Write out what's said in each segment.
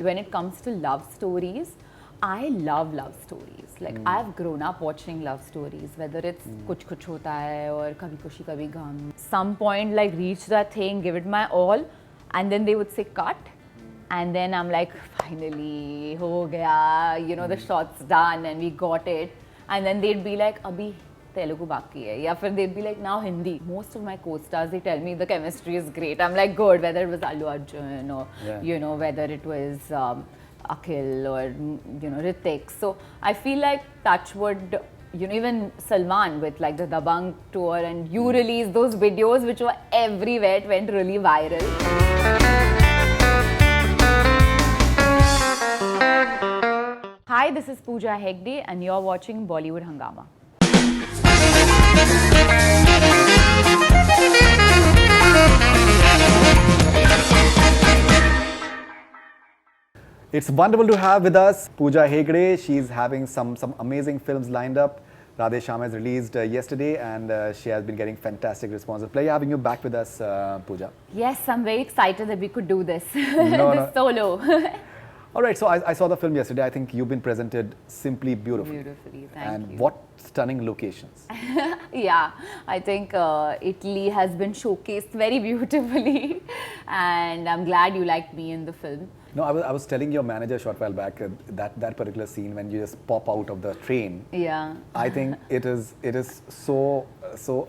When it comes to love stories, I love love stories. Like I've grown up watching love stories, whether it's Kuch Kuch Hota Hai or Kabhi Khushi Kabhi Gham. Some point like reach that thing, give it my all, and then they would say cut. And then I'm like, finally, ho gaya, you know, the shot's done and we got it. And then they'd be like, abhi Telugu baki hai. Ya fir they'd be like, now Hindi. Most of my co-stars, they tell me the chemistry is great. I'm like, good, whether it was Allu Arjun or, you know, whether it was Akhil or, you know, Ritik. So I feel like Touchwood, you know, even Salman with like the Dabang tour, and you released those videos which were everywhere. It went really viral. Hi, this is Pooja Hegde and you're watching Bollywood Hungama. It's wonderful to have with us Pooja Hegde. She's having some amazing films lined up. Radhe Shyam has released yesterday and she has been getting fantastic responses. Pleasure having you back with us, Pooja. Yes, I'm very excited that we could do this, solo. All right, so I saw the film yesterday. I think you've been presented simply beautifully. Beautifully, thank you. And what stunning locations. Yeah, I think Italy has been showcased very beautifully and I'm glad you liked me in the film. No, I was telling your manager a short while back that particular scene when you just pop out of the train. Yeah. I think it is so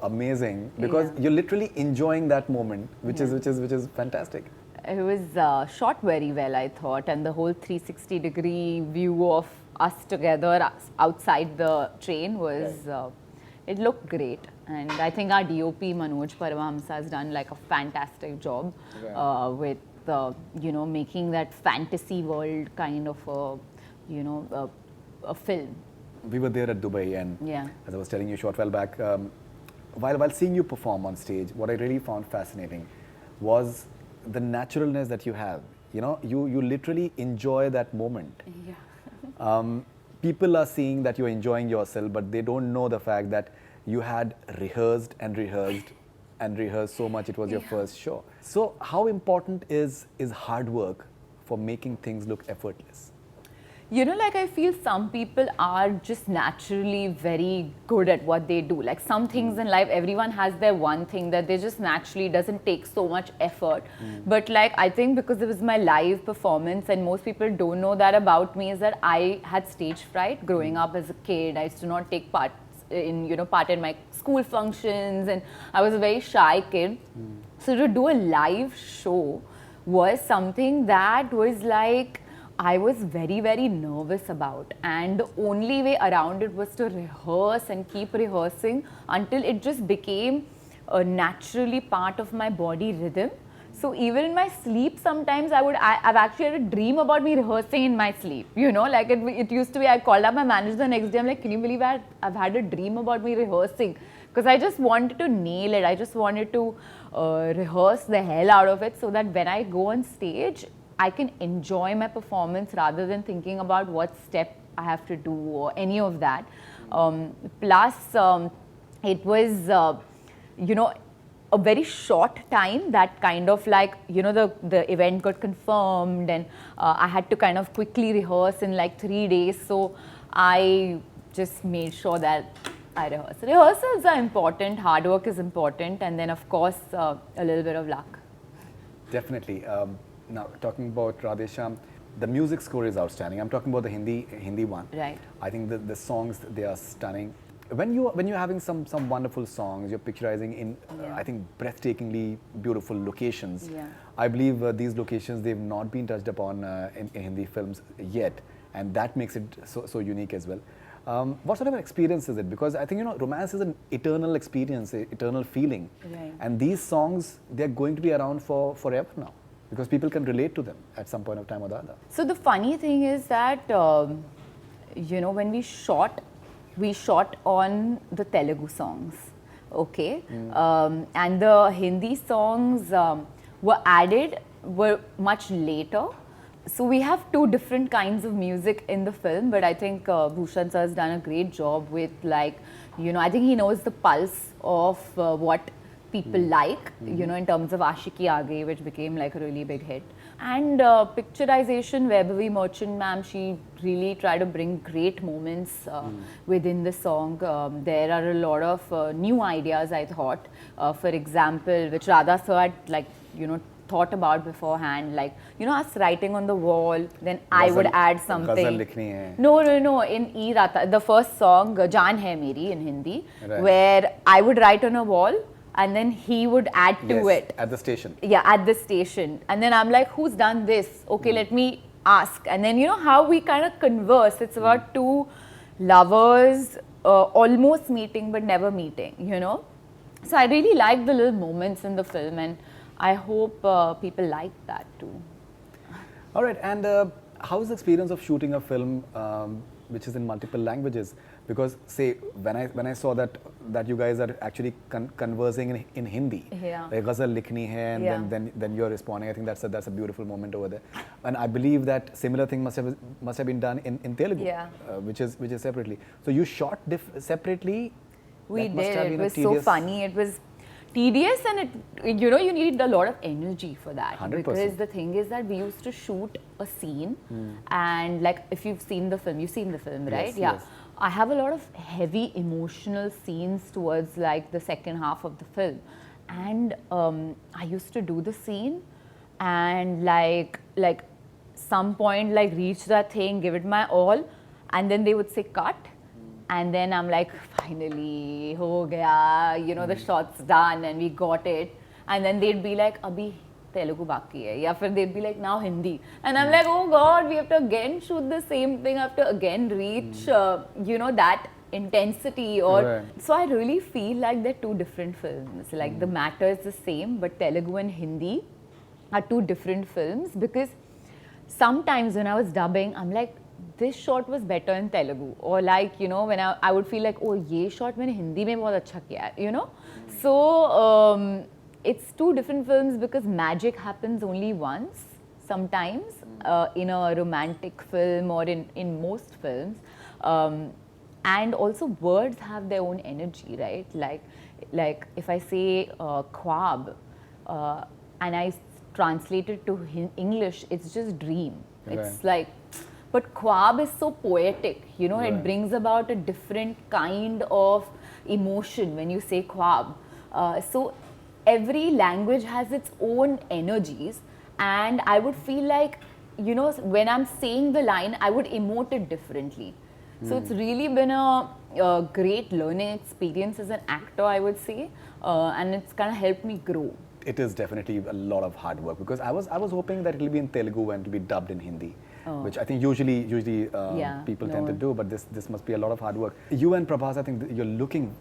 amazing because you're literally enjoying that moment, which is fantastic. It was shot very well, I thought, and the whole 360-degree view of us together outside the train was, it looked great. And I think our DOP, Manoj Paramahamsa, has done like a fantastic job with, you know, making that fantasy world kind of a, you know, a film. We were there at Dubai and as I was telling you a short while back, while seeing you perform on stage, what I really found fascinating was the naturalness that you have. You know, you literally enjoy that moment. Yeah. People are seeing that you're enjoying yourself, but they don't know the fact that you had rehearsed and rehearsed and rehearsed so much. It was your first show. So how important is hard work for making things look effortless? You know, like I feel some people are just naturally very good at what they do. Like some things in life, everyone has their one thing that they just naturally doesn't take so much effort. But like I think because it was my live performance and most people don't know that about me, is that I had stage fright growing up as a kid. I used to not take part in my school functions and I was a very shy kid. So to do a live show was something that was like, I was very, very nervous about, and the only way around it was to rehearse and keep rehearsing until it just became a naturally part of my body rhythm. So even in my sleep, sometimes I've actually had a dream about me rehearsing in my sleep, you know, like it used to be, I called up my manager the next day, I'm like, can you believe I've had a dream about me rehearsing? Because I just wanted to nail it, I just wanted to rehearse the hell out of it so that when I go on stage, I can enjoy my performance rather than thinking about what step I have to do or any of that. Plus, it was, you know, a very short time that kind of like, you know, the event got confirmed and I had to kind of quickly rehearse in like 3 days. So I just made sure that I rehearse. Rehearsals are important, hard work is important, and then of course, a little bit of luck. Definitely. Now, talking about Radhe Shyam, the music score is outstanding. I'm talking about the Hindi one. Right. I think the songs, they are stunning. When you're having some wonderful songs, you're picturizing in I think breathtakingly beautiful locations. Yeah. I believe these locations, they've not been touched upon in Hindi films yet, and that makes it so unique as well. What sort of an experience is it? Because I think, you know, romance is an eternal experience, eternal feeling. Right. And these songs, they're going to be around for forever now, because people can relate to them at some point of time or the other. So the funny thing is that, you know, when we shot on the Telugu songs, okay? And the Hindi songs were much later. So we have two different kinds of music in the film, but I think Bhushan sir has done a great job with, like, you know, I think he knows the pulse of what people like, you know, in terms of Ashiki Aage, which became like a really big hit. And picturization, Vaibhavi Merchant ma'am, she really tried to bring great moments within the song. There are a lot of new ideas, I thought. For example, which Radha sir had, like, thought about beforehand, like, us writing on the wall, then I would add something. ghazal likhni hai. No. In E Rata, the first song, Jaan Hai Meri in Hindi, Right. where I would write on a wall and then he would add to Yes, it. at the station. Yeah, at the station. And then I'm like, who's done this? Okay, let me ask. And then, how we kind of converse. It's about two lovers almost meeting but never meeting, So I really like the little moments in the film, and I hope people like that too. All right, and how is the experience of shooting a film which is in multiple languages? Because say when I saw that you guys are actually conversing in Hindi, Yeah. like ghazal likhni hai, and Yeah. then you're responding. I think that's a beautiful moment over there, and I believe that similar thing must have been done in Telugu, Yeah. which is separately. So you shot separately. We That must did. have It been a was so tedious- funny. It was tedious, and you needed a lot of energy for that. 100%. Because the thing is that we used to shoot a scene, and like if you've seen the film, right? Yes, Yeah. yes. I have a lot of heavy emotional scenes towards like the second half of the film, and I used to do the scene, and like some point like reach that thing, give it my all, and then they would say cut. And then I'm like, finally, ho gaya, the shot's done and we got it. And then they'd be like, abhi Telugu baki hai. Ya fir they'd be like, now Hindi. And I'm like, oh God, we have to again shoot the same thing. I have to again reach, that intensity. Right. So I really feel like they're two different films. Like the matter is the same, but Telugu and Hindi are two different films, because sometimes when I was dubbing, I'm like, this shot was better in Telugu, or like when I would feel like, oh, ye shot मैंने हिंदी में बहुत अच्छा किया है, So it's two different films because magic happens only once sometimes in a romantic film or in most films, and also words have their own energy, right? Like if I say khwab and I translate it to English, it's just dream. It's like. But khwab is so poetic, Right. It brings about a different kind of emotion when you say khwab. So every language has its own energies, and I would feel like, when I'm saying the line, I would emote it differently. So it's really been a great learning experience as an actor, I would say, and it's kind of helped me grow. It is definitely a lot of hard work, because I was hoping that it will be in Telugu and to be dubbed in Hindi, which I think usually people tend to do, but this must be a lot of hard work. You and Prabhas, I think you're looking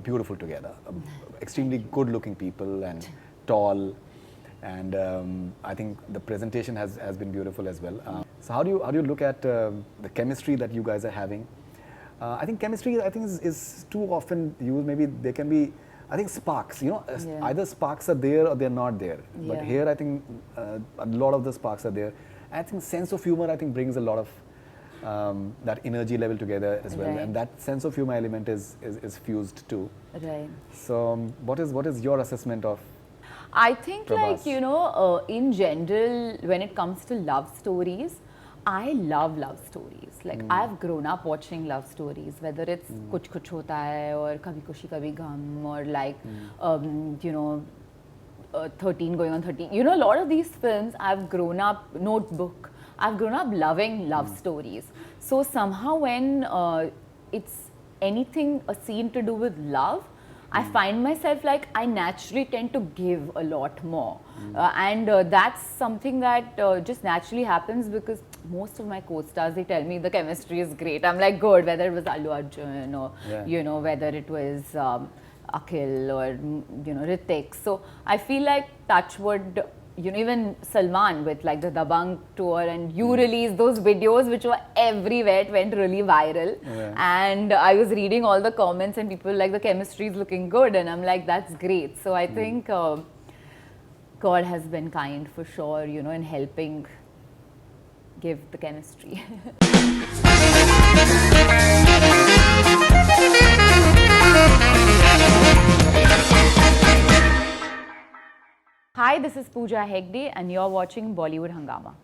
beautiful together, extremely good looking people and tall, and I think the presentation has been beautiful as well. So how do you look at the chemistry that you guys are having? I think chemistry is too often used. Maybe there can be, I think, sparks, either sparks are there or they're not there. But Yeah. here I think a lot of the sparks are there. I think sense of humor, I think, brings a lot of that energy level together as well. Right. And that sense of humor element is fused too. Right. So what is your assessment of? I think Prabhas. in general, when it comes to love stories, I love love stories. Like I've grown up watching love stories, whether it's Kuch Kuch Hota Hai or Kabhi Khushi Kabhi Gham, or like 13 going on 13. A lot of these films I've grown up, Notebook, I've grown up loving love stories. So somehow when it's anything, a scene to do with love, I find myself like I naturally tend to give a lot more. And that's something that just naturally happens because most of my co-stars, they tell me the chemistry is great. I'm like, good, whether it was Allu Arjun or, whether it was Akhil or, Ritik. So I feel like touchwood, even Salman with like the Dabang tour, and you released those videos which were everywhere. It went really viral. Yeah. And I was reading all the comments and people like the chemistry is looking good, and I'm like, that's great. So I think God has been kind for sure, in helping give the chemistry. Hi Hi, this is Pooja Hegde and you're watching Bollywood Hungama.